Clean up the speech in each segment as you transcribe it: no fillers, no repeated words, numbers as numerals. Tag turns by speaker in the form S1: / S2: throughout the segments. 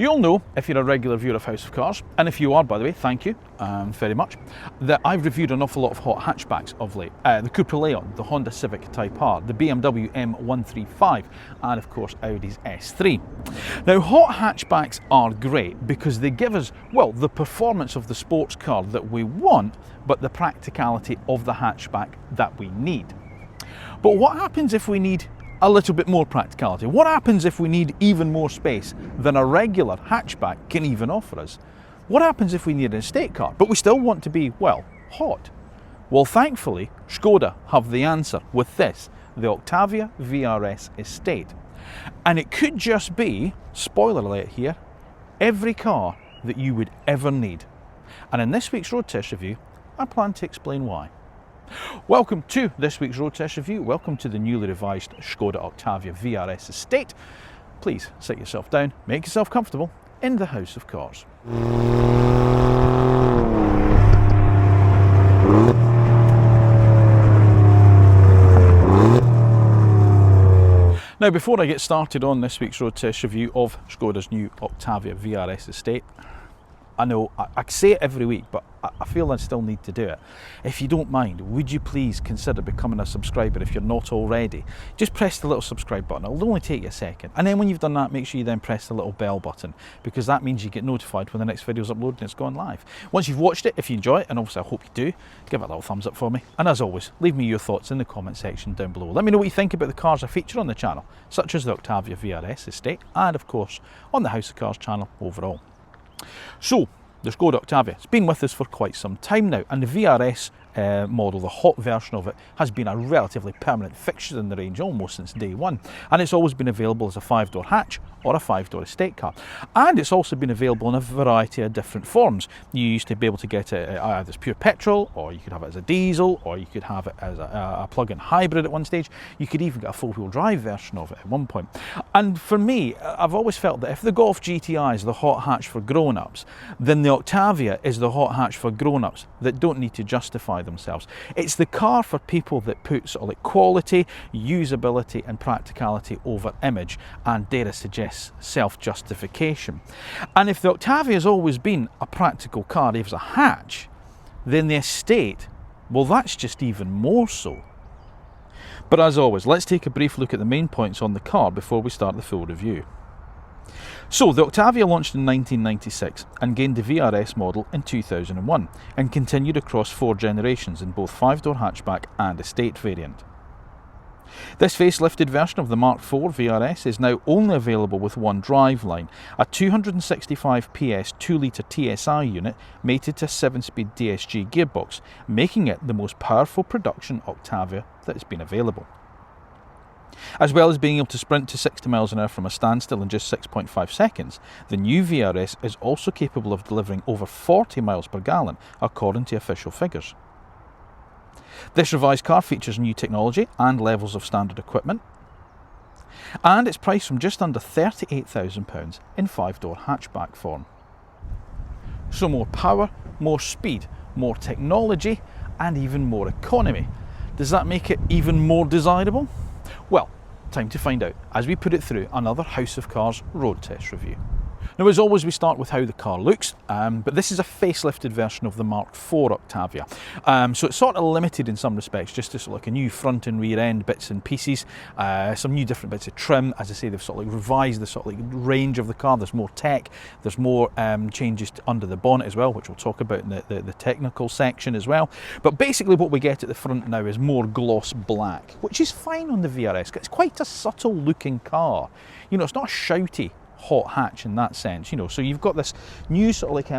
S1: You'll know, if you're a regular viewer of House of Cars, and if you are, by the way, thank you very much, that I've reviewed an awful lot of hot hatchbacks of late. The Cupra Leon, the Honda Civic Type R, the BMW M135, and of course Audi's S3. Now, hot hatchbacks are great because they give us, well, the performance of the sports car that we want, but the practicality of the hatchback that we need. But what happens if we need a little bit more practicality? What happens if we need even more space than a regular hatchback can even offer us? What happens if we need an estate car, but we still want to be, well, hot? Well, thankfully, Škoda have the answer with this, the Octavia vRS Estate. And it could just be, spoiler alert here, every car that you would ever need. And in this week's road test review, I plan to explain why. Welcome to this week's road test review. Welcome to the newly revised Škoda Octavia vRS Estate. Please sit yourself down, make yourself comfortable in the House of Cars. Now, before I get started on this week's road test review of Škoda's new Octavia vRS Estate, I know I say it every week, but I feel I still need to do it. If you don't mind, would you please consider becoming a subscriber if you're not already? Just press the little subscribe button. It'll only take you a second. And then when you've done that, make sure you then press the little bell button, because that means you get notified when the next video is uploaded and it's gone live. Once you've watched it, if you enjoy it, and obviously I hope you do, give it a little thumbs up for me. And as always, leave me your thoughts in the comment section down below. Let me know what you think about the cars I feature on the channel, such as the Octavia vRS Estate, and of course, on the House of Cars channel overall. So, the Škoda Octavia, it's been with us for quite some time now, and the vRS model, the hot version of it, has been a relatively permanent fixture in the range almost since day one, and it's always been available as a 5-door hatch or a 5-door estate car, and it's also been available in a variety of different forms. You used to be able to get it either as pure petrol, or you could have it as a diesel, or you could have it as a plug-in hybrid at one stage. You could even get a four-wheel drive version of it at one point. And for me, I've always felt that if the Golf GTI is the hot hatch for grown-ups, then the Octavia is the hot hatch for grown-ups that don't need to justify themselves. It's the car for people that put sort of like quality, usability and practicality over image, and dare I suggest self-justification. And if the Octavia has always been a practical car, if it's a hatch, then the Estate, well, that's just even more so. But as always, let's take a brief look at the main points on the car before we start the full review. So, the Octavia launched in 1996 and gained the vRS model in 2001 and continued across 4 generations in both 5-door hatchback and estate variant. This facelifted version of the Mark IV vRS is now only available with one driveline, a 265 PS 2-litre TSI unit mated to a 7-speed DSG gearbox, making it the most powerful production Octavia that has been available. As well as being able to sprint to 60 miles an hour from a standstill in just 6.5 seconds, the new vRS is also capable of delivering over 40 miles per gallon, according to official figures. This revised car features new technology and levels of standard equipment, and it's priced from just under £38,000 in 5-door hatchback form. So more power, more speed, more technology, and even more economy. Does that make it even more desirable? Well, time to find out as we put it through another House of Cars road test review. Now, as always, we start with how the car looks, but this is a facelifted version of the Mark IV Octavia. So it's sort of limited in some respects, just to sort of like a new front and rear end bits and pieces, some new different bits of trim. As I say, they've sort of like revised the sort of like range of the car. There's more tech, there's more changes under the bonnet as well, which we'll talk about in the technical section as well. But basically what we get at the front now is more gloss black, which is fine on the vRS. It's quite a subtle looking car. You know, it's not a shouty hot hatch in that sense, you know. So you've got this new sort of like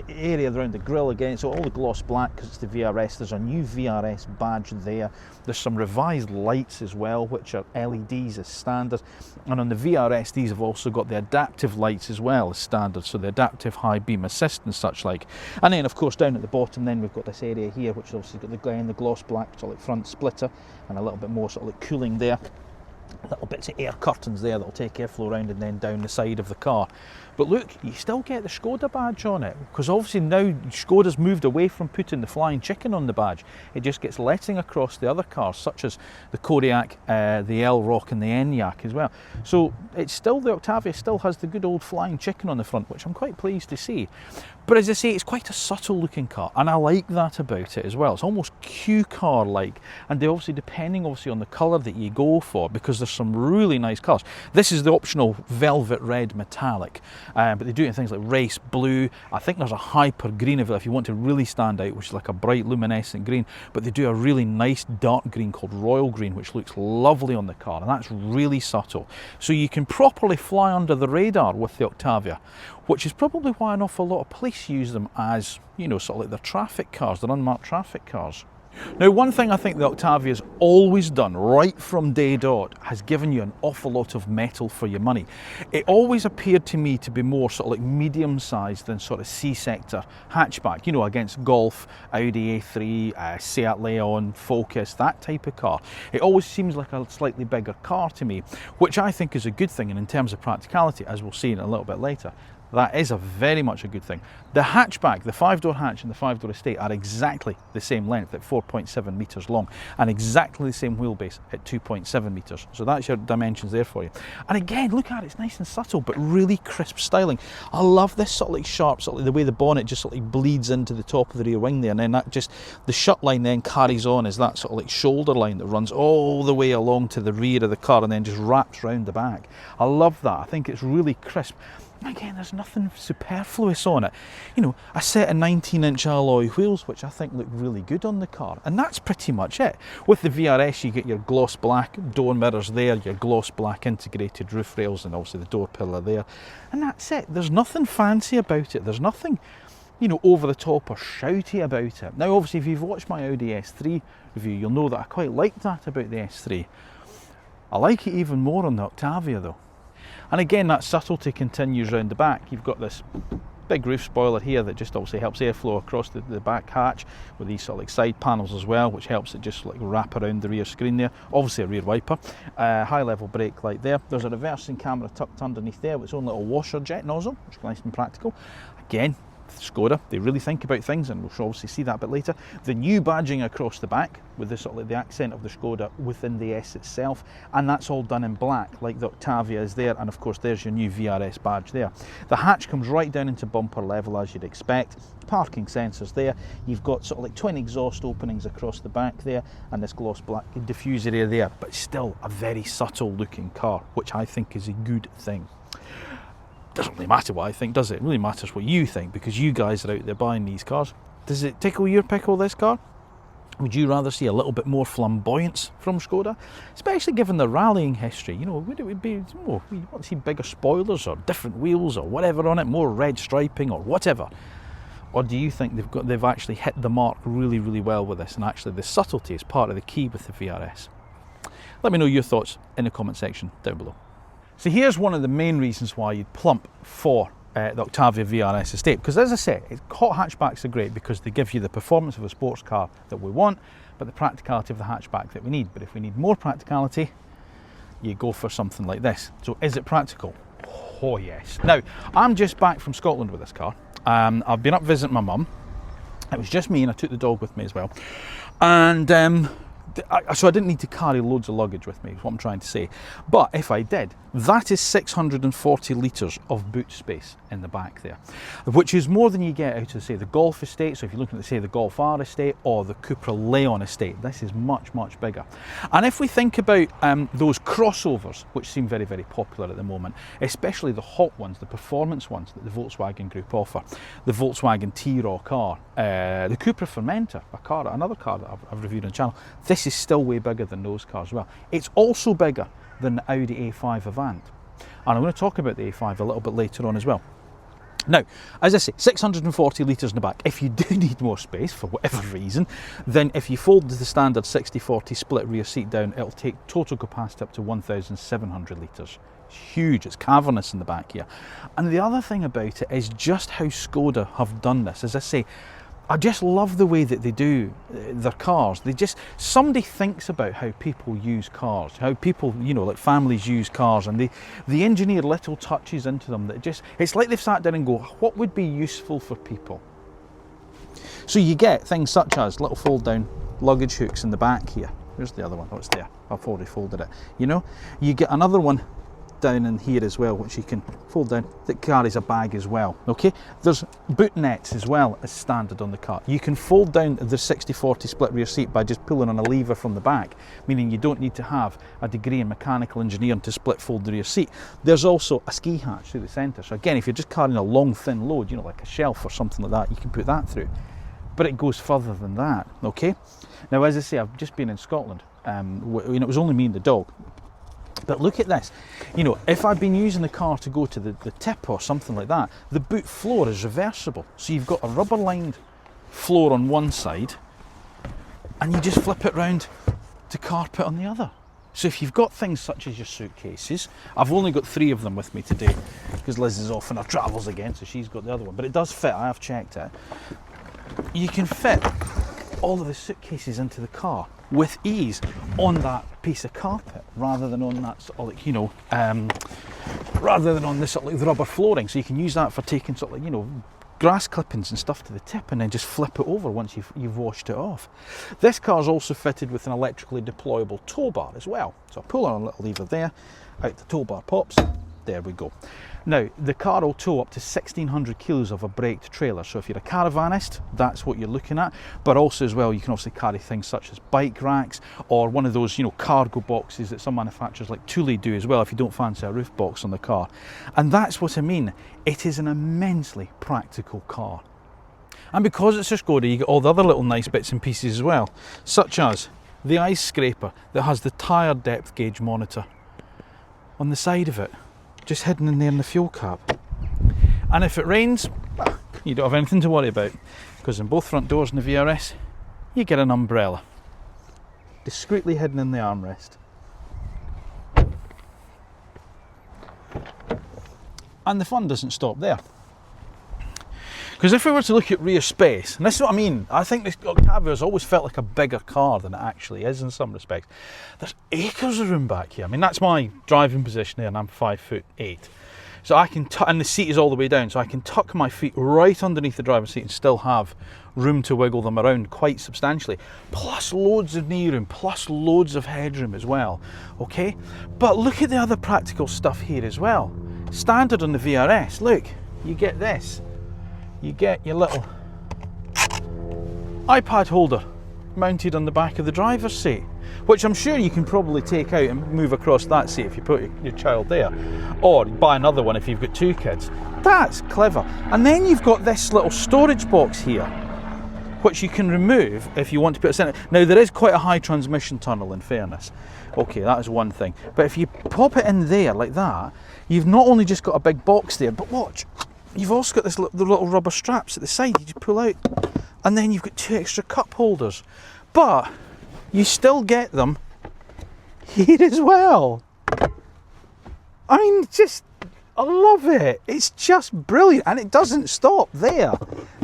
S1: area around the grille again, so all the gloss black because it's the vRS. There's a new vRS badge there. There's some revised lights as well, which are LEDs as standard, and on the vRS these have also got the adaptive lights as well as standard, so the adaptive high beam assist and such like. And then of course down at the bottom then we've got this area here, which has obviously got the gloss black sort of like front splitter and a little bit more sort of like cooling there. little bits of air curtains there that'll take airflow around and then down the side of the car. But look, you still get the Škoda badge on it, because obviously now Škoda's moved away from putting the flying chicken on the badge. It just gets letting across the other cars, such as the Kodiaq, the L-Rock and the Enyaq as well. So it's still, the Octavia still has the good old flying chicken on the front, which I'm quite pleased to see. But as I say, it's quite a subtle looking car, and I like that about it as well. It's almost Q car like, and they obviously, depending obviously on the colour that you go for, because there's some really nice colours. This is the optional velvet red metallic, but they do it in things like race blue. I think there's a hyper green if you want to really stand out, which is like a bright luminescent green, but they do a really nice dark green called royal green, which looks lovely on the car, and that's really subtle. So you can properly fly under the radar with the Octavia, which is probably why an awful lot of police use them as, you know, sort of like their traffic cars, their unmarked traffic cars. Now, one thing I think the Octavia's always done right from day dot has given you an awful lot of metal for your money. It always appeared to me to be more sort of like medium sized than sort of C-sector hatchback, you know, against Golf, Audi A3, Seat Leon, Focus, that type of car. It always seems like a slightly bigger car to me, which I think is a good thing, and in terms of practicality, as we'll see in a little bit later, that is very much a good thing. The hatchback, the 5-door hatch and the 5-door estate are exactly the same length at 4.7 metres long, and exactly the same wheelbase at 2.7 metres. So that's your dimensions there for you. And again, look at it, it's nice and subtle, but really crisp styling. I love this sort of like sharp, sort of like the way the bonnet just sort of like bleeds into the top of the rear wing there, and then that just, the shut line then carries on as that sort of like shoulder line that runs all the way along to the rear of the car and then just wraps round the back. I love that. I think it's really crisp. Again, there's nothing superfluous on it. You know, a set of 19-inch alloy wheels, which I think look really good on the car, and that's pretty much it. With the vRS, you get your gloss black door mirrors there, your gloss black integrated roof rails, and obviously the door pillar there, and that's it. There's nothing fancy about it. There's nothing, you know, over the top or shouty about it. Now, obviously, if you've watched my Audi S3 review, you'll know that I quite like that about the S3. I like it even more on the Octavia, though. And again, that subtlety continues round the back. You've got this big roof spoiler here that just obviously helps airflow across the back hatch, with these sort of like side panels as well, which helps it just like wrap around the rear screen there. Obviously a rear wiper, high level brake light there. There's a reversing camera tucked underneath there with its own little washer jet nozzle, which is nice and practical. Again, Škoda, they really think about things, and we'll obviously see that a bit later. The new badging across the back with the sort of like the accent of the Škoda within the S itself, and that's all done in black like the Octavia is there, and of course there's your new vRS badge there. The hatch comes right down into bumper level as you'd expect. Parking sensors there. You've got sort of like twin exhaust openings across the back there, and this gloss black diffuser area there, but still a very subtle looking car, which I think is a good thing. Doesn't really matter what I think, does it? It really matters what you think, because you guys are out there buying these cars. Does it tickle your pickle, this car? Would you rather see a little bit more flamboyance from Škoda? Especially given the rallying history, you know, would it be more, you want to see bigger spoilers or different wheels or whatever on it, more red striping or whatever? Or do you think they've actually hit the mark really, really well with this, and actually the subtlety is part of the key with the vRS? Let me know your thoughts in the comment section down below. So here's one of the main reasons why you'd plump for the Octavia vRS estate, because as I say, hot hatchbacks are great because they give you the performance of a sports car that we want, but the practicality of the hatchback that we need. But if we need more practicality, you go for something like this. So is it practical? Oh yes. Now, I'm just back from Scotland with this car. I've been up visiting my mum. It was just me, and I took the dog with me as well. And so I didn't need to carry loads of luggage with me, is what I'm trying to say. But if I did, that is 640 litres of boot space in the back there, which is more than you get out of, say, the Golf estate. So if you're looking at, say, the Golf R estate or the Cupra Leon estate, this is much, much bigger. And if we think about those crossovers, which seem very, very popular at the moment, especially the hot ones, the performance ones that the Volkswagen Group offer, the Volkswagen T-Roc R, the Cupra Formentor, another car that I've reviewed on the channel, this is still way bigger than those cars as well. It's also bigger than the Audi A5 Avant, and I'm going to talk about the A5 a little bit later on as well. Now, as I say, 640 litres in the back. If you do need more space for whatever reason, then if you fold the standard 60-40 split rear seat down, it'll take total capacity up to 1,700 litres. It's huge, it's cavernous in the back here. And the other thing about it is just how Škoda have done this. As I say, I just love the way that they do their cars. Somebody thinks about how people use cars, how people, you know, like families use cars, and they engineer little touches into them that it's like they've sat down and go, what would be useful for people? So you get things such as little fold down luggage hooks in the back here. Here's the other one. Oh, it's there. I've already folded it. You know, you get another one down in here as well, which you can fold down, that carries a bag as well. Okay, there's boot nets as well as standard on the car. You can fold down the 60/40 split rear seat by just pulling on a lever from the back, meaning you don't need to have a degree in mechanical engineering to split fold the rear seat. There's also a ski hatch through the centre, so again, if you're just carrying a long thin load, you know, like a shelf or something like that, you can put that through. But it goes further than that. Okay, now as I say, I've just been in Scotland. It was only me and the dog. But look at this, you know, if I've been using the car to go to the tip or something like that, the boot floor is reversible. So you've got a rubber lined floor on one side and you just flip it round to carpet on the other. So if you've got things such as your suitcases, I've only got 3 of them with me today because Liz is off on her travels again, so she's got the other one, but it does fit, I have checked it. You can fit all of the suitcases into the car with ease on that piece of carpet rather than on that sort of like, you know, rather than on this sort of like rubber flooring. So you can use that for taking sort of like, you know, grass clippings and stuff to the tip and then just flip it over once you've washed it off. This car is also fitted with an electrically deployable tow bar as well. So I pull on a little lever there, out the tow bar pops, there we go. Now, the car will tow up to 1,600 kilos of a braked trailer. So if you're a caravanist, that's what you're looking at. But also as well, you can also carry things such as bike racks or one of those, you know, cargo boxes that some manufacturers like Thule do as well if you don't fancy a roof box on the car. And that's what I mean. It is an immensely practical car. And because it's a Škoda, you get all the other little nice bits and pieces as well, such as the ice scraper that has the tyre depth gauge monitor on the side of it, just hidden in there in the fuel cap. And if it rains, you don't have anything to worry about, because in both front doors in the vRS, you get an umbrella, discreetly hidden in the armrest. And the fun doesn't stop there. Because if we were to look at rear space, and this is what I mean, I think this Octavia has always felt like a bigger car than it actually is in some respects. There's acres of room back here. I mean, that's my driving position there, and I'm 5'8". So I can, and the seat is all the way down, so I can tuck my feet right underneath the driver's seat and still have room to wiggle them around quite substantially. Plus loads of knee room, plus loads of headroom as well, okay? But look at the other practical stuff here as well. Standard on the vRS, look, you get this. You get your little iPad holder mounted on the back of the driver's seat, which I'm sure you can probably take out and move across that seat if you put your child there, or buy another one if you've got 2 kids. That's clever. And then you've got this little storage box here, which you can remove if you want to put a centre. Now there is quite a high transmission tunnel in fairness. Okay, that is one thing. But if you pop it in there like that, you've not only just got a big box there, but watch, you've also got the little rubber straps at the side you just pull out, and then you've got 2 extra cup holders. But you still get them here as well. I mean, I love it. It's just brilliant, and it doesn't stop there,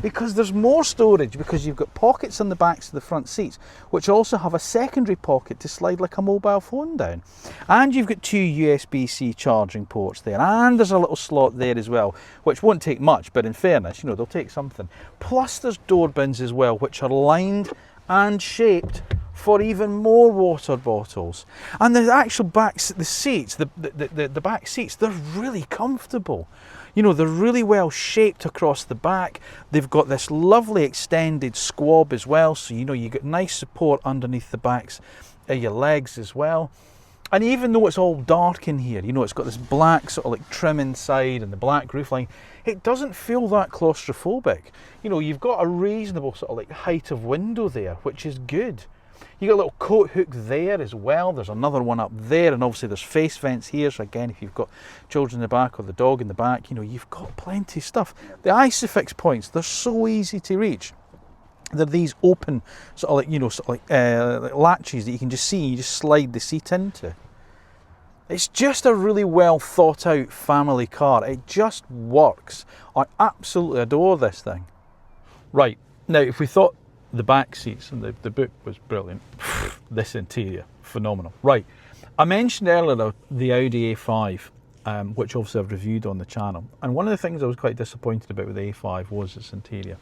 S1: because there's more storage, because you've got pockets on the backs of the front seats, which also have a secondary pocket to slide like a mobile phone down. And you've got 2 USB-C charging ports there, and there's a little slot there as well, which won't take much, but in fairness, you know, they'll take something. Plus there's door bins as well, which are lined and shaped for even more water bottles. And the actual the seats, the back seats, they're really comfortable. You know, they're really well shaped across the back. They've got this lovely extended squab as well, so you know you get nice support underneath the backs of your legs as well. And even though it's all dark in here, you know, it's got this black sort of like trim inside and the black roofline, it doesn't feel that claustrophobic. You know, you've got a reasonable sort of like height of window there, which is good. You got a little coat hook there as well. There's another one up there, and obviously there's face vents here. So again, if you've got children in the back or the dog in the back, you know, you've got plenty of stuff. The ISOFIX points, they're so easy to reach. They're these open sort of like, you know, sort of like latches that you can just see, you just slide the seat into. It's just a really well thought out family car. It just works. I absolutely adore this thing. Right, Now, if we thought the back seats and the book was brilliant, this interior, phenomenal. Right, I mentioned earlier the Audi A5, which obviously I've reviewed on the channel, and one of the things I was quite disappointed about with the A5 was its interior.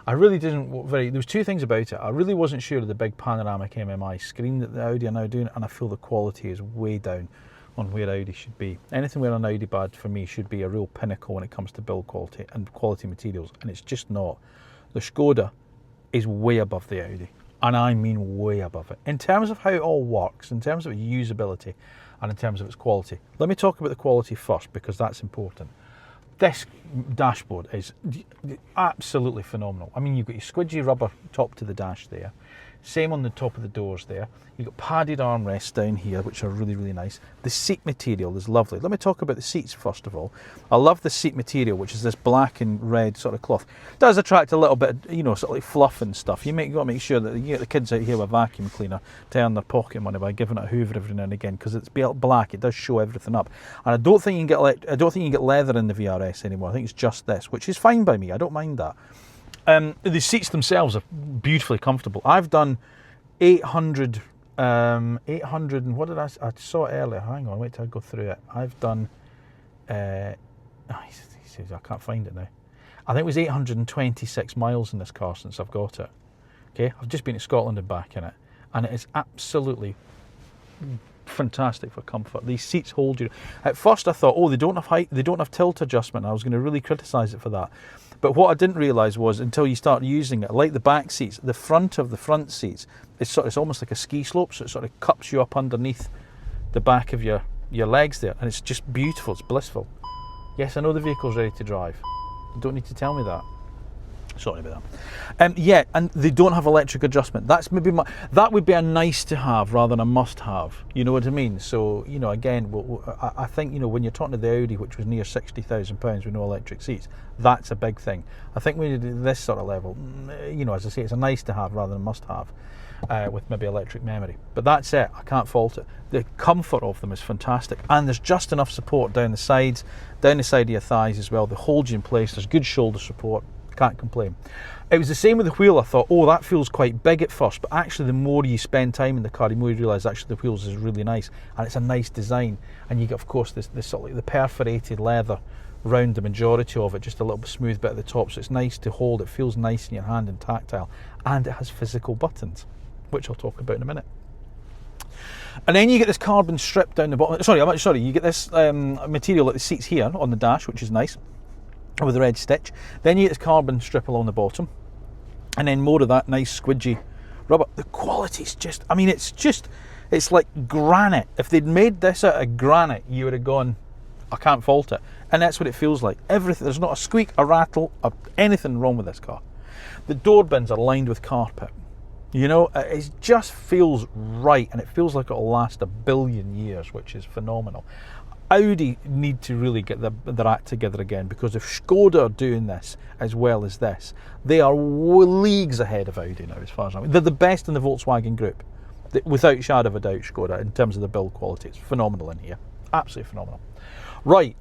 S1: I really didn't there was two things about it. I really wasn't sure of the big panoramic MMI screen that the Audi are now doing, and I feel the quality is way down on where Audi should be. Anything where an Audi badge for me should be a real pinnacle when it comes to build quality and quality materials, and it's just not. The Škoda is way above the Audi, and I mean way above it, in terms of how it all works, in terms of its usability, and in terms of its quality. Let me talk about the quality first, because that's important. This dashboard is absolutely phenomenal. I mean, you've got your squidgy rubber top to the dash there. Same on the top of the doors there. You've got padded armrests down here, which are really, really nice. The seat material is lovely. Let me talk about the seats first of all. I love the seat material, which is this black and red sort of cloth. It does attract a little bit of, you know, sort of like fluff and stuff. You've got to make sure that you get the kids out here with a vacuum cleaner to earn their pocket money by giving it a hoover every now and again, because it's black. It does show everything up. And I don't think you can get leather in the vRS anymore. I think it's just this, which is fine by me. I don't mind that. The seats themselves are beautifully comfortable. I've done 800 and what did I saw it earlier. Hang on, wait till I go through it. I've done, he says I can't find it now. I think it was 826 miles in this car since I've got it. Okay, I've just been to Scotland and back in it, and it is absolutely fantastic for comfort. These seats hold you. At first I thought, oh, they don't have height, they don't have tilt adjustment. I was going to really criticise it for that. But what I didn't realise was, until you start using it, like the back seats, the front of the front seats, it's almost like a ski slope, so it sort of cups you up underneath the back of your legs there, and it's just beautiful, it's blissful. Yes, I know the vehicle's ready to drive. You don't need to tell me that. Sorry about that. Yeah, and they don't have electric adjustment. That's maybe that would be a nice to have rather than a must have. You know what I mean? So, you know, again, I think, you know, when you're talking to the Audi, which was near £60,000 with no electric seats, that's a big thing. I think when you do this sort of level, you know, as I say, it's a nice to have rather than a must have, with maybe electric memory. But that's it. I can't fault it. The comfort of them is fantastic, and there's just enough support down the sides, down the side of your thighs as well. They hold you in place. There's good shoulder support. Can't complain. It was the same with the wheel. I thought, oh, that feels quite big at first, but actually the more you spend time in the car, the more you realise actually the wheels is really nice, and it's a nice design. And you get, of course, this sort of like the perforated leather round the majority of it, just a little bit smooth bit at the top, so it's nice to hold. It feels nice in your hand and tactile, and it has physical buttons, which I'll talk about in a minute. And then you get this carbon strip down the bottom. Sorry, you get this material at the seats here on the dash, which is nice, with the red stitch. Then you get this carbon strip along the bottom, and then more of that nice squidgy rubber. The quality's just, I mean, it's like granite. If they'd made this out of granite, you would have gone, I can't fault it. And that's what it feels like. Everything, there's not a squeak, a rattle, or anything wrong with this car. The door bins are lined with carpet. You know, it just feels right, and it feels like it'll last a billion years, which is phenomenal. Audi need to really get their act together again, because if Škoda are doing this as well as this, they are leagues ahead of Audi now, as far as I mean. They're the best in the Volkswagen group, without shadow of a doubt, Škoda, in terms of the build quality. It's phenomenal in here, absolutely phenomenal. Right,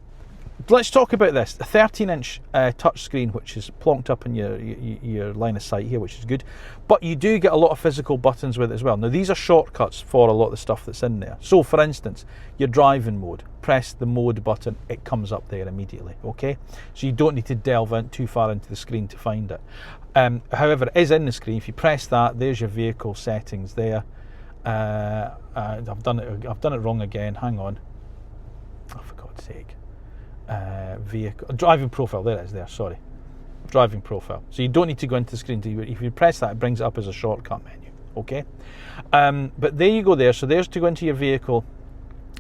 S1: let's talk about this. A 13-inch touch screen, which is plonked up in your line of sight here, which is good. But you do get a lot of physical buttons with it as well. Now, these are shortcuts for a lot of the stuff that's in there. So, for instance, your driving mode, press the mode button, it comes up there immediately, okay? So you don't need to delve in too far into the screen to find it. However, it is in the screen. If you press that, there's your vehicle settings there. I've done it wrong again. Hang on. Oh, for God's sake. Vehicle driving profile, there it is there, sorry, driving profile. So you don't need to go into the screen. If you press that, it brings it up as a shortcut menu, okay? But there you go there. So there's to go into your vehicle,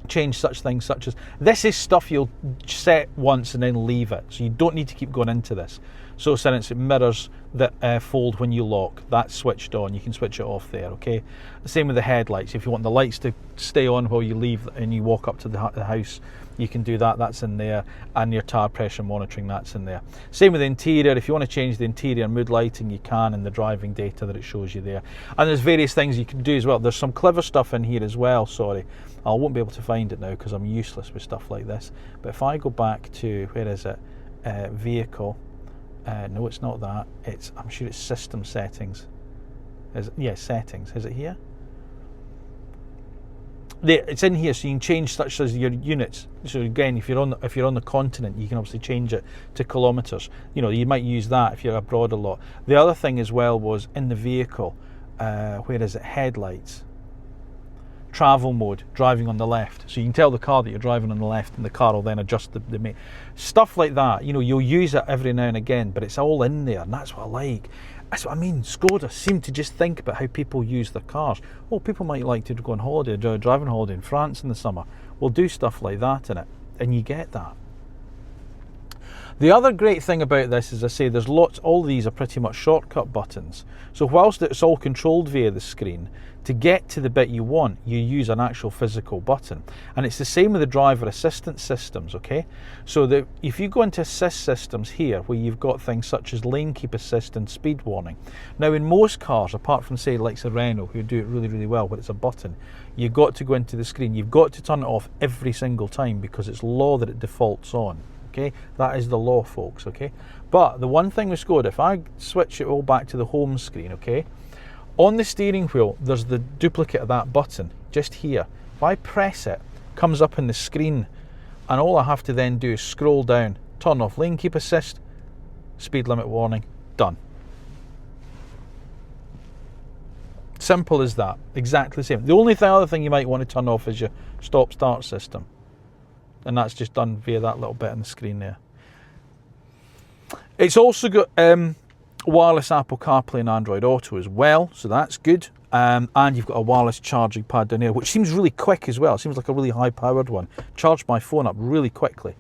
S1: change such things such as, this is stuff you'll set once and then leave it, so you don't need to keep going into this. So for instance, it mirrors that fold when you lock, that's switched on, you can switch it off there, okay? The same with the headlights. If you want the lights to stay on while you leave and you walk up to the house, you can do that, that's in there. And your tire pressure monitoring, that's in there. Same with the interior. If you want to change the interior mood lighting, you can, in the driving data that it shows you there. And there's various things you can do as well. There's some clever stuff in here as well, sorry. I won't be able to find it now because I'm useless with stuff like this. But if I go back to, where is it? Vehicle. No, it's not that. I'm sure it's system settings. Yeah, settings. Is it here? There, it's in here, so you can change such as your units. So again, if you're on the continent, you can obviously change it to kilometres. You know, you might use that if you're abroad a lot. The other thing as well was in the vehicle. Where is it? Headlights. Travel mode, driving on the left. So you can tell the car that you're driving on the left, and the car will then adjust the stuff like that. You know, you'll use it every now and again, but it's all in there, and that's what I like. That's what I mean. Škoda seem to just think about how people use their cars. Oh, people might like to go on holiday, do a driving holiday in France in the summer. We'll do stuff like that in it, and you get that. The other great thing about this is, I say, there's lots. All these are pretty much shortcut buttons. So whilst it's all controlled via the screen, to get to the bit you want, you use an actual physical button. And it's the same with the driver assistance systems, okay? So if you go into assist systems here, where you've got things such as lane keep assist and speed warning. Now in most cars, apart from say like a Renault, who do it really, really well, but it's a button, you've got to go into the screen. You've got to turn it off every single time because it's law that it defaults on. Okay, that is the law, folks, okay? But the one thing with Škoda, if I switch it all back to the home screen, okay, on the steering wheel, there's the duplicate of that button, just here. If I press it, it comes up in the screen, and all I have to then do is scroll down, turn off lane keep assist, speed limit warning, done. Simple as that, exactly the same. The only other thing you might want to turn off is your stop-start system. And that's just done via that little bit on the screen there. It's also got wireless Apple CarPlay and Android Auto as well, so that's good. And you've got a wireless charging pad down here, which seems really quick as well. It seems like a really high-powered one. Charged my phone up really quickly,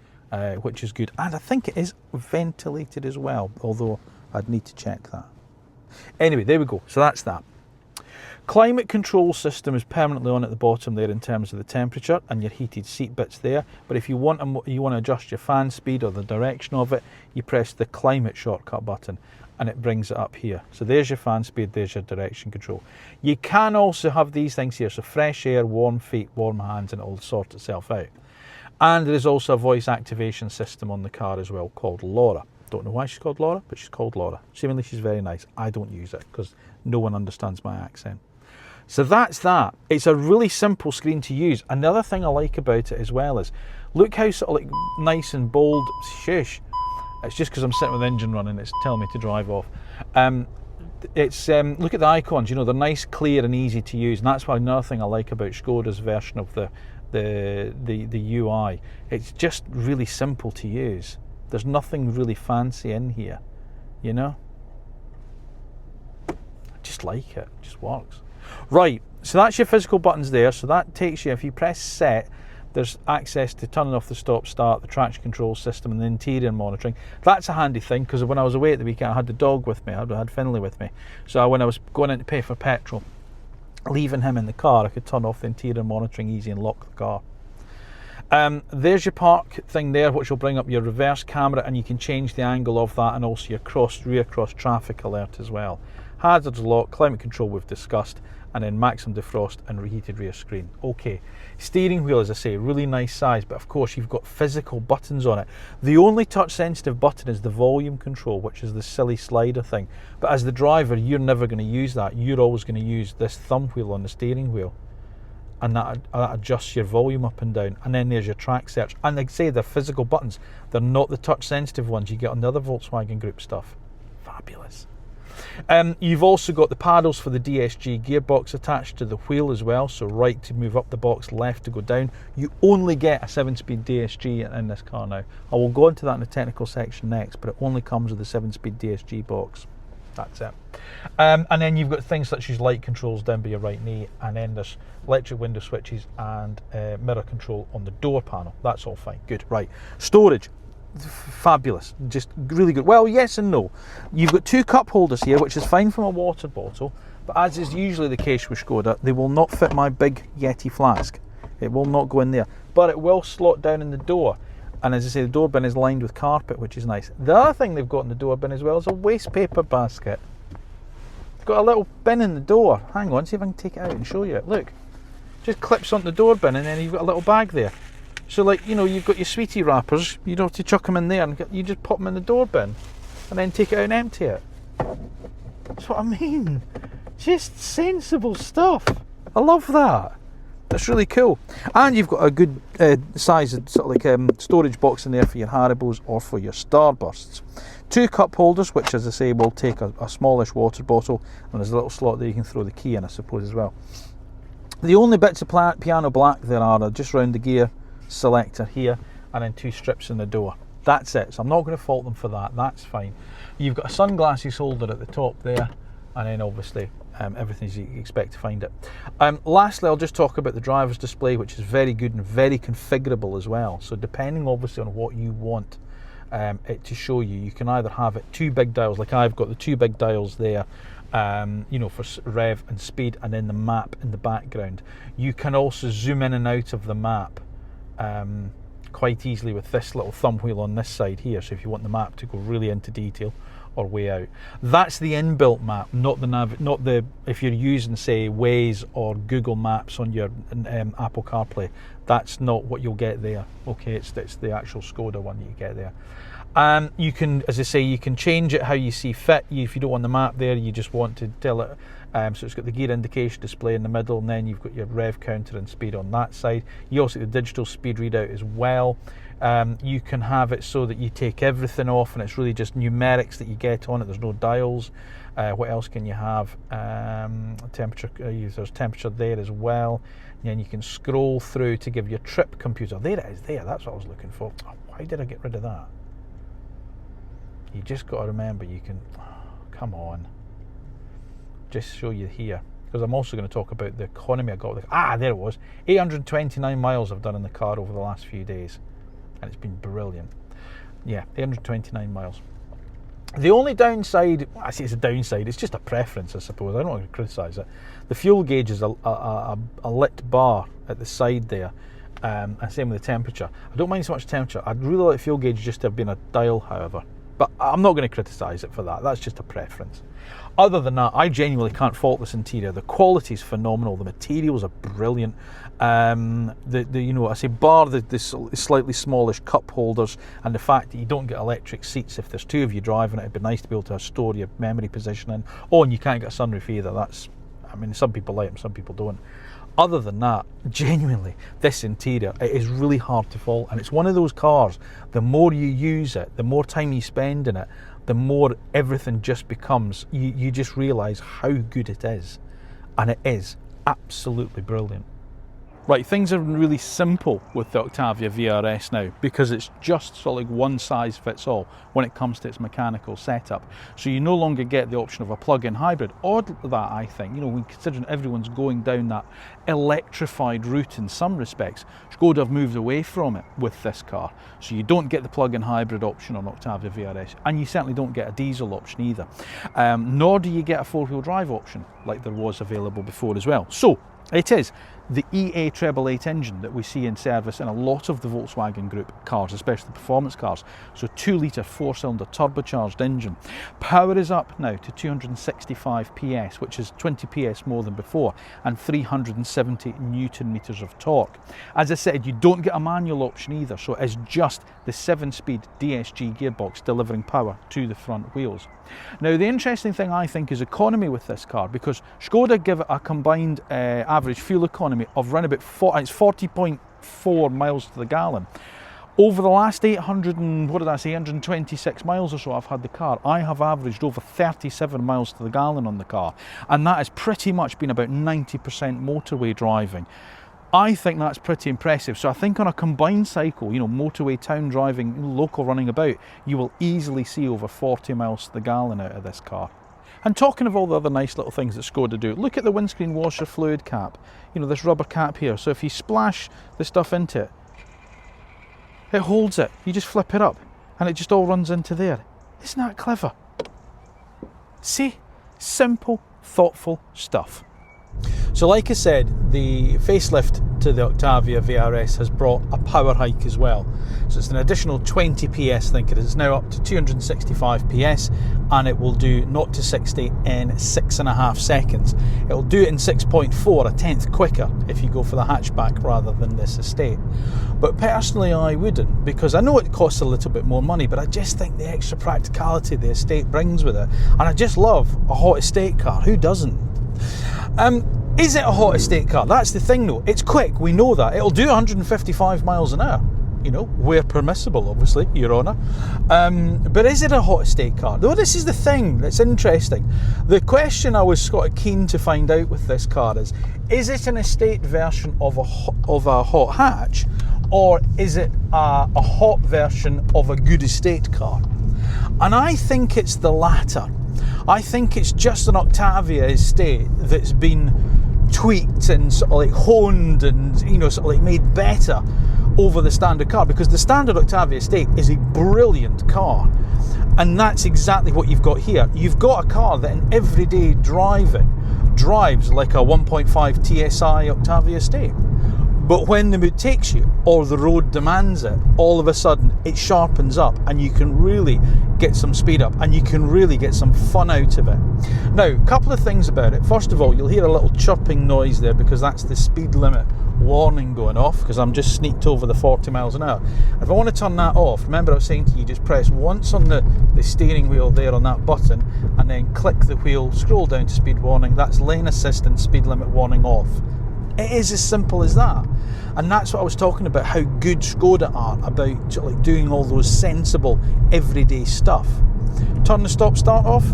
S1: which is good. And I think it is ventilated as well, although I'd need to check that. Anyway, there we go. So that's that. Climate control system is permanently on at the bottom there in terms of the temperature and your heated seat bits there. But if you want to adjust your fan speed or the direction of it, you press the climate shortcut button and it brings it up here. So there's your fan speed, there's your direction control. You can also have these things here, so fresh air, warm feet, warm hands, and it will sort itself out. And there is also a voice activation system on the car as well called Laura. Don't know why she's called Laura, but she's called Laura. Seemingly she's very nice. I don't use it because no one understands my accent. So that's that. It's a really simple screen to use. Another thing I like about it as well is, look how sort of like nice and bold. Shush. It's just because I'm sitting with the engine running, it's telling me to drive off. Look at the icons, you know, they're nice, clear and easy to use. And that's why another thing I like about Škoda's version of the UI. It's just really simple to use. There's nothing really fancy in here, you know? I just like it, it just works. Right, so that's your physical buttons there. So that takes you, if you press set, there's access to turning off the stop start, the traction control system and the interior monitoring. That's a handy thing because when I was away at the weekend I had the dog with me, I had Finley with me. So when I was going in to pay for petrol, leaving him in the car, I could turn off the interior monitoring easy and lock the car. There's your park thing there, which will bring up your reverse camera and you can change the angle of that and also your rear cross traffic alert as well. Hazards lock, climate control we've discussed, and then maximum defrost and reheated rear screen. Okay, steering wheel, as I say, really nice size, but of course you've got physical buttons on it. The only touch sensitive button is the volume control, which is the silly slider thing. But as the driver, you're never going to use that. You're always going to use this thumb wheel on the steering wheel. And that adjusts your volume up and down. And then there's your track search. And like I say, they're physical buttons. They're not the touch sensitive ones you get on the other Volkswagen Group stuff. Fabulous. You've also got the paddles for the DSG gearbox attached to the wheel as well, so right to move up the box, left to go down. You only get a 7-speed DSG in this car now. I will go into that in the technical section next, but it only comes with the 7-speed DSG box. That's it. And then you've got things such as light controls down by your right knee, and then there's electric window switches and mirror control on the door panel. That's all fine. Good. Right. Storage. Fabulous, just really good. Well, yes and no. You've got two cup holders here, which is fine from a water bottle, but as is usually the case with Škoda, they will not fit my big Yeti flask. It will not go in there, but it will slot down in the door. And as I say, the door bin is lined with carpet, which is nice. The other thing they've got in the door bin as well is a waste paper basket. It's got a little bin in the door. Hang on, see if I can take it out and show you it. Look, just clips onto the door bin, and then you've got a little bag there. So like, you know, you've got your sweetie wrappers, you don't have to chuck them in there, and you just pop them in the door bin. and then take it out and empty it. That's what I mean. Just sensible stuff. I love that. That's really cool. And you've got a good size sort of like storage box in there for your Haribos or for your Starbursts. 2 cup holders, which, as I say, will take a smallish water bottle, and there's a little slot there you can throw the key in, I suppose, as well. The only bits of piano black there are just round the gear selector here, and then 2 strips in the door. That's it. So I'm not going to fault them for that. That's fine. You've got a sunglasses holder at the top there, and then obviously everything as you expect to find it. Lastly, I'll just talk about the driver's display, which is very good and very configurable as well. So depending obviously on what you want it to show you, you can either have it 2 big dials, like I've got the 2 big dials there, you know, for rev and speed, and then the map in the background. You can also zoom in and out of the map quite easily with this little thumb wheel on this side here. So if you want the map to go really into detail or way out, that's the inbuilt map, not the if you're using, say, Waze or Google Maps on your Apple CarPlay. That's not what you'll get there. Okay, it's the actual Škoda one that you get there. You can, as I say, you can change it how you see fit. If you don't want the map there, you just want to tell it. So it's got the gear indication display in the middle, and then you've got your rev counter and speed on that side. You also get the digital speed readout as well. You can have it so that you take everything off and it's really just numerics that you get on it. There's no dials. What else can you have? Temperature. There's temperature there as well. And then you can scroll through to give your trip computer. There it is. There. That's what I was looking for. Oh, why did I get rid of that? You just got to remember you can. Oh, come on. Just show you here, because I'm also going to talk about the economy I got with the, there it was, 829 miles I've done in the car over the last few days, and it's been brilliant. Yeah, 829 miles. The only downside, I say it's a downside, it's just a preference, I suppose. I don't want to criticise it. The fuel gauge is a lit bar at the side there, and same with the temperature. I don't mind so much temperature. I'd really like the fuel gauge just to have been a dial, however. But I'm not going to criticise it for that. That's just a preference. Other than that, I genuinely can't fault this interior. The quality is phenomenal. The materials are brilliant. You know, I say bar the slightly smallish cup holders and the fact that you don't get electric seats. If there's 2 of you driving it, it'd be nice to be able to store your memory position in. Oh, and you can't get a sunroof either. That's, I mean, some people like them, some people don't. Other than that, genuinely, this interior, it is really hard to fault, and it's one of those cars, the more you use it, the more time you spend in it, the more everything just becomes, you just realise how good it is, and it is absolutely brilliant. Right, things are really simple with the Octavia VRS now, because it's just sort of like one size fits all when it comes to its mechanical setup. So you no longer get the option of a plug-in hybrid. Odd that, I think, you know, when considering everyone's going down that electrified route in some respects, Škoda have moved away from it with this car. So you don't get the plug-in hybrid option on Octavia VRS, and you certainly don't get a diesel option either. Nor do you get a 4-wheel drive option like there was available before as well. So it is the EA888 engine that we see in service in a lot of the Volkswagen Group cars, especially the performance cars. So 2-litre 4-cylinder turbocharged engine. Power is up now to 265 PS, which is 20 PS more than before, and 370 Newton meters of torque. As I said, you don't get a manual option either, so it's just the 7-speed DSG gearbox delivering power to the front wheels. Now, the interesting thing I think is economy with this car, because Škoda give it a combined average fuel economy of around about 40.4 miles to the gallon. Over the last 826 miles or so I've had the car, I have averaged over 37 miles to the gallon on the car, and that has pretty much been about 90% motorway driving. I think that's pretty impressive. So I think on a combined cycle, you know, motorway, town driving, local running about, you will easily see over 40 miles to the gallon out of this car. And talking of all the other nice little things that Škoda do, look at the windscreen washer fluid cap. You know, this rubber cap here. So if you splash the stuff into it, it holds it. You just flip it up and it just all runs into there. Isn't that clever? See? Simple, thoughtful stuff. So like I said, the facelift to the Octavia VRS has brought a power hike as well. So it's an additional 20 PS, I think it is. It's now up to 265 PS, and it will do 0 to 60 in 6.5 seconds. It'll do it in 6.4, a tenth quicker if you go for the hatchback rather than this estate. But personally I wouldn't, because I know it costs a little bit more money, but I just think the extra practicality the estate brings with it. And I just love a hot estate car. Who doesn't? Is it a hot estate car? That's the thing though. It's quick, we know that. It'll do 155 miles an hour, you know, where permissible, obviously, Your Honour. But is it a hot estate car? Though this is the thing that's interesting. The question I was sort of keen to find out with this car is it an estate version of a hot hatch, or is it a hot version of a good estate car? And I think it's the latter. I think it's just an Octavia estate that's been tweaked and sort of like honed and, you know, sort of like made better over the standard car, because the standard Octavia estate is a brilliant car, and that's exactly what you've got here. You've got a car that in everyday driving drives like a 1.5 TSI Octavia estate, but when the mood takes you or the road demands it, all of a sudden it sharpens up and you can really get some speed up and you can really get some fun out of it. Now, a couple of things about it. First of all, you'll hear a little chirping noise there because that's the speed limit warning going off, because I'm just sneaked over the 40 miles an hour. If I want to turn that off, remember I was saying to you, just press once on the steering wheel there on that button and then click the wheel, scroll down to speed warning. That's lane assistance, speed limit warning off. It is as simple as that. And that's what I was talking about, how good Škoda are about like doing all those sensible everyday stuff. Turn the stop start off,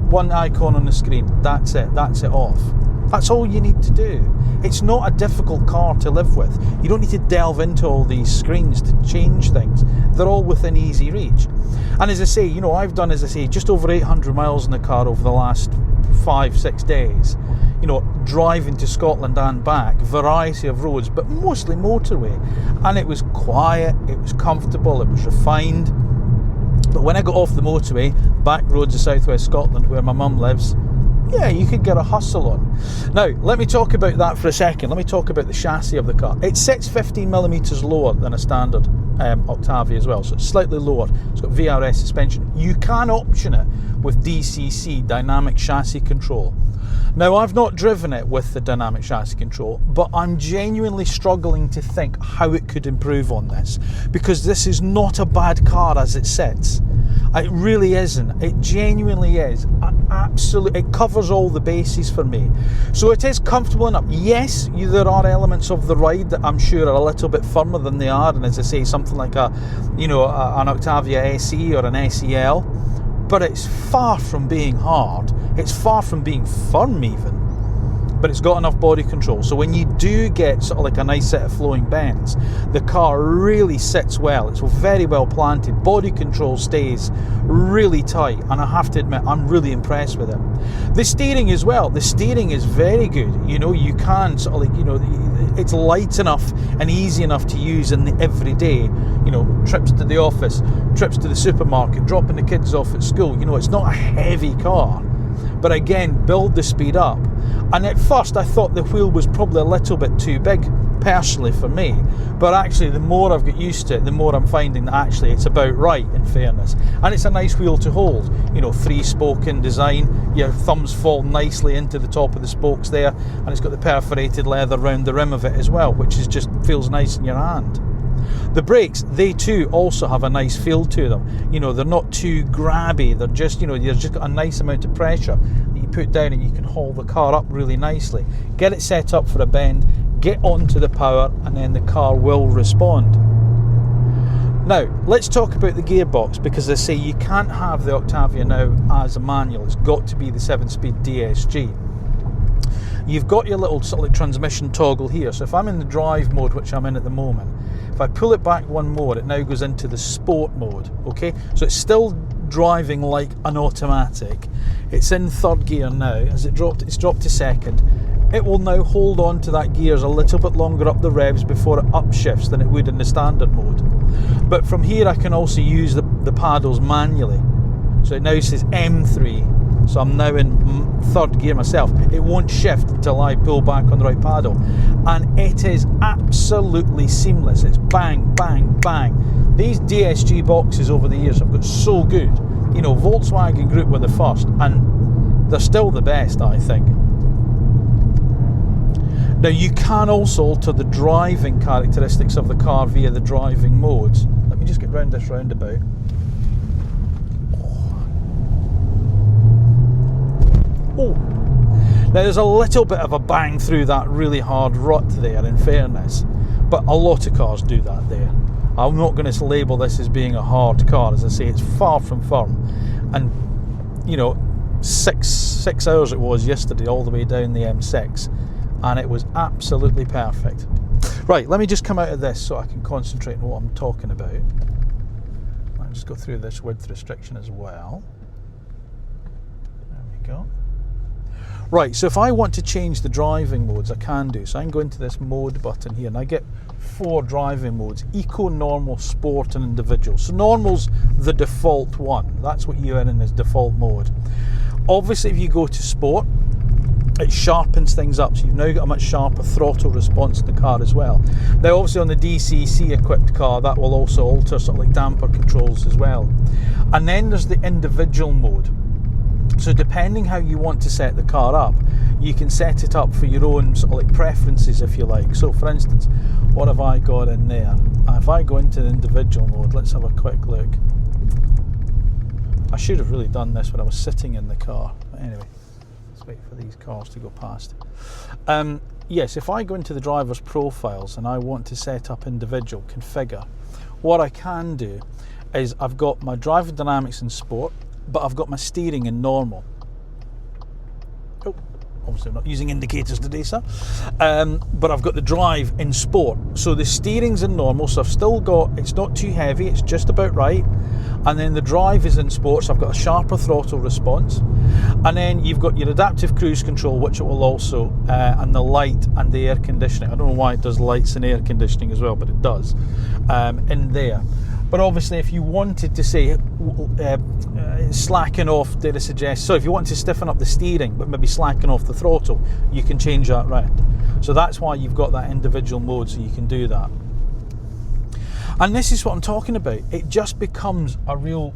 S1: one icon on the screen, that's it off. That's all you need to do. It's not a difficult car to live with. You don't need to delve into all these screens to change things. They're all within easy reach. And as I say, you know, I've done, as I say, just over 800 miles in the car over the last 5-6 days. You know, driving to Scotland and back, variety of roads, but mostly motorway. And it was quiet, it was comfortable, it was refined. But when I got off the motorway, back roads of southwest Scotland where my mum lives, yeah, you could get a hustle on. Now, let me talk about that for a second. Let me talk about the chassis of the car. It sits 15mm lower than a standard Octavia as well, so it's slightly lower. It's got VRS suspension. You can option it with DCC, dynamic chassis control. Now, I've not driven it with the dynamic chassis control, but I'm genuinely struggling to think how it could improve on this, because this is not a bad car as it sits. It really isn't. It genuinely is. It covers all the bases for me. So it is comfortable enough. Yes, there are elements of the ride that I'm sure are a little bit firmer than they are, and as I say, something like an Octavia SE or an SEL, but it's far from being hard. It's far from being firm even. But it's got enough body control, so when you do get sort of like a nice set of flowing bends, the car really sits well. It's very well planted, body control stays really tight, and I have to admit I'm really impressed with it. The steering as well, the steering is very good. You know, you can sort of like, you know, it's light enough and easy enough to use in the everyday, you know, trips to the office, trips to the supermarket, dropping the kids off at school. You know, it's not a heavy car, but again, build the speed up. And at first I thought the wheel was probably a little bit too big, personally for me, but actually the more I've got used to it, the more I'm finding that actually it's about right, in fairness. And it's a nice wheel to hold, you know, 3-spoken design, your thumbs fall nicely into the top of the spokes there, and it's got the perforated leather around the rim of it as well, which is just feels nice in your hand. The brakes, they too also have a nice feel to them. You know, they're not too grabby, they're just, you know, you've just got a nice amount of pressure that you put down and you can haul the car up really nicely. Get it set up for a bend, get onto the power, and then the car will respond. Now, let's talk about the gearbox, because I say you can't have the Octavia now as a manual. It's got to be the 7-speed DSG. You've got your little sort of like transmission toggle here, so if I'm in the drive mode, which I'm in at the moment, if I pull it back one more, it now goes into the sport mode, okay? So it's still driving like an automatic. It's in third gear now. As it's dropped to second. It will now hold on to that gears a little bit longer up the revs before it upshifts than it would in the standard mode. But from here I can also use the paddles manually. So it now says M3, so I'm now in third gear myself. It won't shift until I pull back on the right paddle, and it is absolutely seamless. It's bang, bang, bang. These DSG boxes over the years have got so good. You know, Volkswagen Group were the first, and they're still the best, I think. Now, you can also alter the driving characteristics of the car via the driving modes. Let me just get round this roundabout. Oh, now there's a little bit of a bang through that really hard rut there, in fairness, but a lot of cars do that there. I'm not going to label this as being a hard car. As I say, it's far from firm, and you know, six hours it was yesterday all the way down the M6, and it was absolutely perfect. Right, let me just come out of this so I can concentrate on what I'm talking about. I'll just go through this width restriction as well. There we go. Right, so if I want to change the driving modes, I can do. So I can go into this mode button here, and I get 4 driving modes: Eco, Normal, Sport and Individual. So Normal's the default one. That's what you're in as default mode. Obviously, if you go to Sport, it sharpens things up, so you've now got a much sharper throttle response in the car as well. Now, obviously on the DCC equipped car, that will also alter sort of like damper controls as well. And then there's the individual mode. So depending how you want to set the car up, you can set it up for your own sort of like preferences, if you like. So for instance, what have I got in there? If I go into the individual mode, let's have a quick look. I should have really done this when I was sitting in the car. But anyway, let's wait for these cars to go past. Yes, if I go into the driver's profiles and I want to set up individual configure, what I can do is I've got my driving dynamics in sport, but I've got my steering in normal. Oh, obviously I'm not using indicators today, sir. But I've got the drive in sport. So the steering's in normal, so I've still got, it's not too heavy, it's just about right. And then the drive is in sport, so I've got a sharper throttle response. And then you've got your adaptive cruise control, which it will also, and the light and the air conditioning. I don't know why it does lights and air conditioning as well, but it does, in there. But obviously, if you wanted to say slacken off, did I suggest? So if you want to stiffen up the steering, but maybe slacken off the throttle, you can change that round. So that's why you've got that individual mode, so you can do that. And this is what I'm talking about. It just becomes a real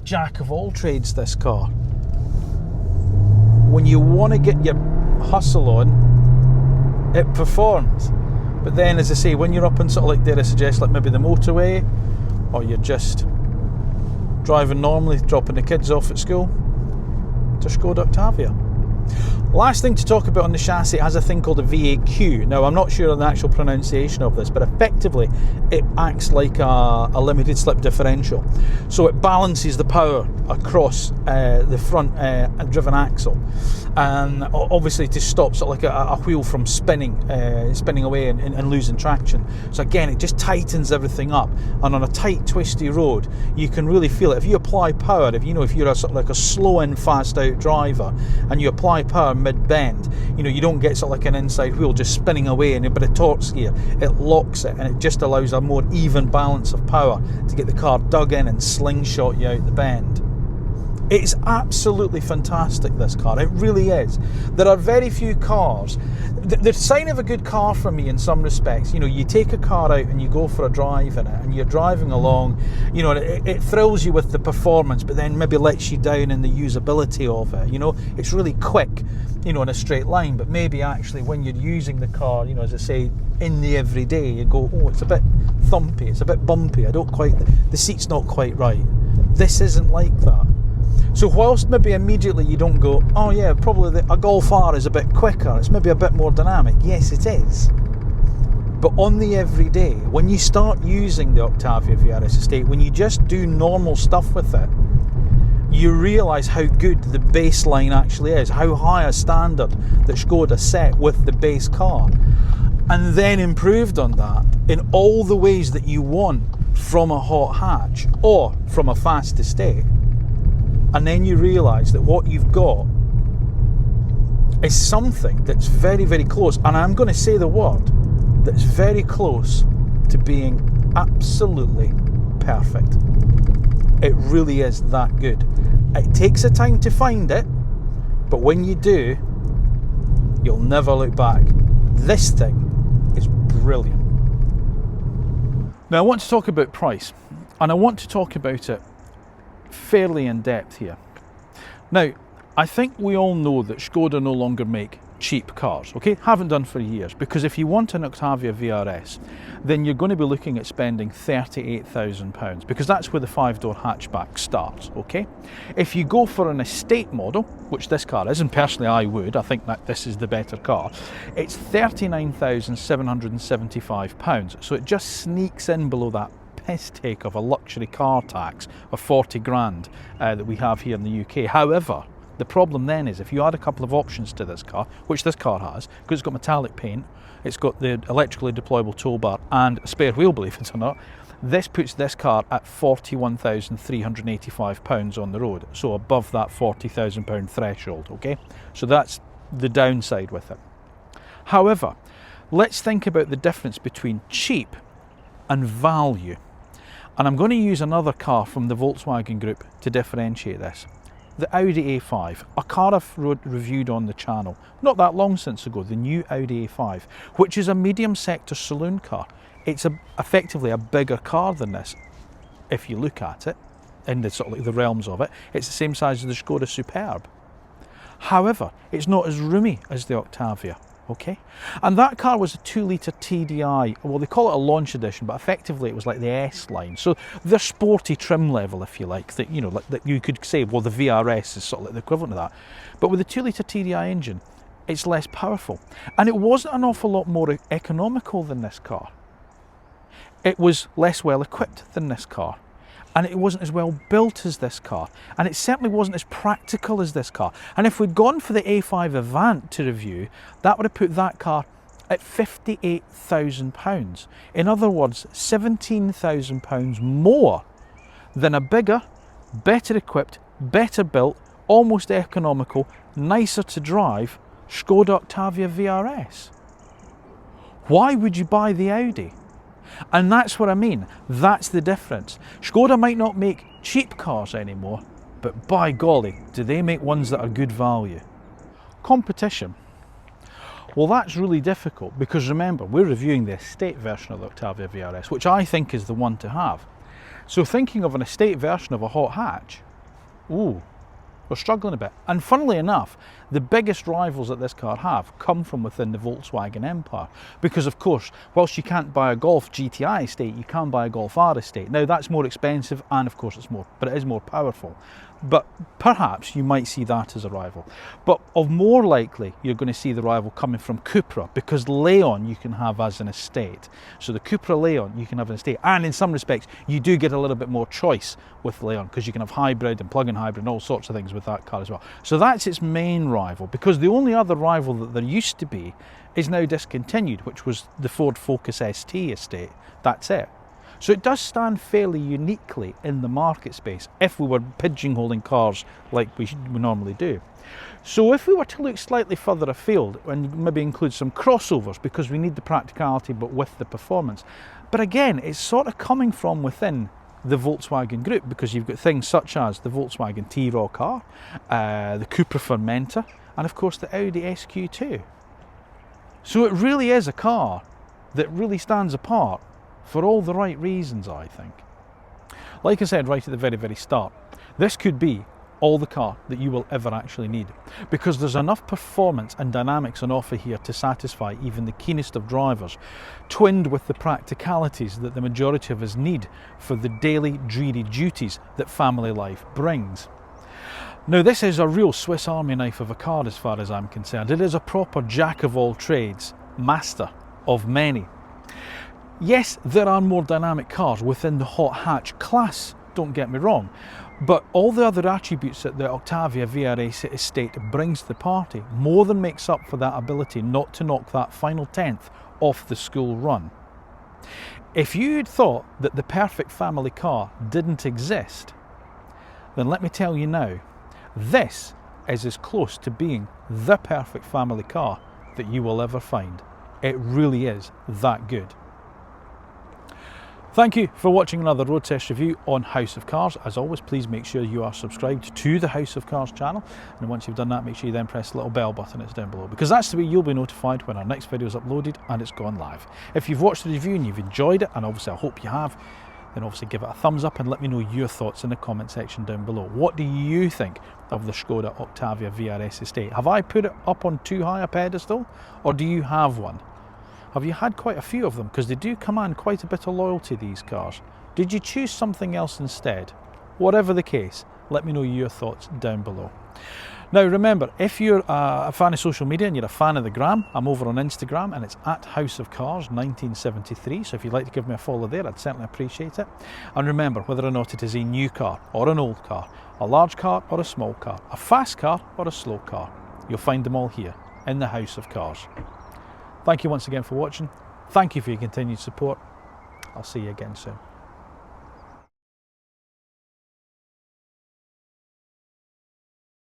S1: jack of all trades, this car. When you want to get your hustle on, it performs. But then, as I say, when you're up on sort of like, dare I suggest, like maybe the motorway, or you're just driving normally, dropping the kids off at school, to Škoda Octavia. Last thing to talk about on the chassis, it has a thing called a VAQ. Now, I'm not sure on the actual pronunciation of this, but effectively it acts like a limited slip differential. So it balances the power across the front driven axle, and obviously to stop sort of like a wheel from spinning away and losing traction. So again, it just tightens everything up, and on a tight, twisty road, you can really feel it. If you apply power, if you're a sort of like a slow in, fast out driver, and you apply power mid-bend, you don't get sort of like an inside wheel just spinning away and a bit of torque here. It locks it, and it just allows a more even balance of power to get the car dug in and slingshot you out the bend. It's absolutely fantastic, this car. It really is. There are very few cars. The sign of a good car for me in some respects, you take a car out and you go for a drive in it, and you're driving along, it thrills you with the performance, but then maybe lets you down in the usability of it. It's really quick, in a straight line, but maybe actually when you're using the car, as I say, in the everyday, you go, oh, it's a bit thumpy, it's a bit bumpy, the seat's not quite right. This isn't like that. So whilst maybe immediately you don't go, oh yeah, probably a Golf R is a bit quicker, it's maybe a bit more dynamic. Yes, it is. But on the everyday, when you start using the Octavia vRS estate, when you just do normal stuff with it, you realise how good the baseline actually is, how high a standard that Škoda set with the base car, and then improved on that in all the ways that you want from a hot hatch or from a fast estate. And then you realise that what you've got is something that's very, very close, and I'm going to say the word, that's very close to being absolutely perfect. It really is that good. It takes a time to find it, but when you do, you'll never look back. This thing is brilliant. Now I want to talk about price, and I want to talk about it fairly in depth here. Now, I think we all know that Škoda no longer make cheap cars, okay? Haven't done for years, because if you want an Octavia vRS, then you're going to be looking at spending £38,000, because that's where the 5-door hatchback starts, okay? If you go for an estate model, which this car is, and personally I would, I think that this is the better car, it's £39,775, so it just sneaks in below that piss take of a luxury car tax of 40 grand that we have here in the UK. However, the problem then is if you add a couple of options to this car, which this car has, because it's got metallic paint, it's got the electrically deployable tow bar and a spare wheel, believe it or not, this puts this car at £41,385 on the road, so above that £40,000 threshold, okay? So that's the downside with it. However, let's think about the difference between cheap and value. And I'm going to use another car from the Volkswagen group to differentiate this. The Audi A5, a car I've reviewed on the channel not that long since ago, the new Audi A5, which is a medium sector saloon car. It's effectively a bigger car than this, if you look at it, in the sort of like the realms of it. It's the same size as the Škoda Superb. However, it's not as roomy as the Octavia. Okay, and that car was a 2-litre TDI, well they call it a launch edition, but effectively it was like the S line, so the sporty trim level, if you like, that, you know, like that you could say, well the vRS is sort of like the equivalent of that, but with the 2-litre TDI engine, it's less powerful, and it wasn't an awful lot more economical than this car. It was less well equipped than this car, and it wasn't as well built as this car, and it certainly wasn't as practical as this car. And if we'd gone for the A5 Avant to review, that would have put that car at £58,000. In other words, £17,000 more than a bigger, better equipped, better built, almost economical, nicer to drive Škoda Octavia vRS. Why would you buy the Audi? And that's what I mean, that's the difference. Škoda might not make cheap cars anymore, but by golly, do they make ones that are good value. Competition. Well, that's really difficult, because remember, we're reviewing the estate version of the Octavia vRS, which I think is the one to have. So thinking of an estate version of a hot hatch, ooh, we're struggling a bit. And funnily enough, the biggest rivals that this car have come from within the Volkswagen empire. Because of course, whilst you can't buy a Golf GTI estate, you can buy a Golf R estate. Now that's more expensive, and of course it is more powerful. But perhaps you might see that as a rival. But of more likely, you're going to see the rival coming from Cupra, because Leon you can have as an estate. So the Cupra Leon you can have an estate, and in some respects you do get a little bit more choice with Leon, because you can have hybrid and plug-in hybrid and all sorts of things with that car as well. So that's its main rival, because the only other rival that there used to be is now discontinued, which was the Ford Focus ST estate. That's it. So it does stand fairly uniquely in the market space if we were pigeonholing cars like we normally do. So if we were to look slightly further afield and maybe include some crossovers, because we need the practicality but with the performance, but again it's sort of coming from within the Volkswagen group, because you've got things such as the Volkswagen T-Roc R, the Cupra Formentor, and of course the Audi SQ2. So it really is a car that really stands apart for all the right reasons, I think. Like I said right at the very, very start, this could be all the car that you will ever actually need, because there's enough performance and dynamics on offer here to satisfy even the keenest of drivers, twinned with the practicalities that the majority of us need for the daily dreary duties that family life brings. Now this is a real Swiss Army knife of a car as far as I'm concerned. It is a proper jack of all trades, master of many. Yes, there are more dynamic cars within the hot hatch class, don't get me wrong, but all the other attributes that the Octavia vRS estate brings to the party more than makes up for that ability not to knock that final tenth off the school run. If you'd thought that the perfect family car didn't exist, then let me tell you now, this is as close to being the perfect family car that you will ever find. It really is that good. Thank you for watching another road test review on House of Cars. As always, please make sure you are subscribed to the House of Cars channel, and once you've done that, make sure you then press the little bell button that's down below, because that's the way you'll be notified when our next video is uploaded and it's gone live. If you've watched the review and you've enjoyed it, and obviously I hope you have, then obviously give it a thumbs up and let me know your thoughts in the comment section down below. What do you think of the Škoda Octavia vRS estate? Have I put it up on too high a pedestal, or do you have one? Have you had quite a few of them? Because they do command quite a bit of loyalty, these cars. Did you choose something else instead? Whatever the case, let me know your thoughts down below. Now remember, if you're a fan of social media and you're a fan of the gram, I'm over on Instagram and it's at House of Cars 1973, so if you'd like to give me a follow there, I'd certainly appreciate it. And remember, whether or not it is a new car or an old car, a large car or a small car, a fast car or a slow car, you'll find them all here in the House of Cars. Thank you once again for watching. Thank you for your continued support. I'll see you again soon.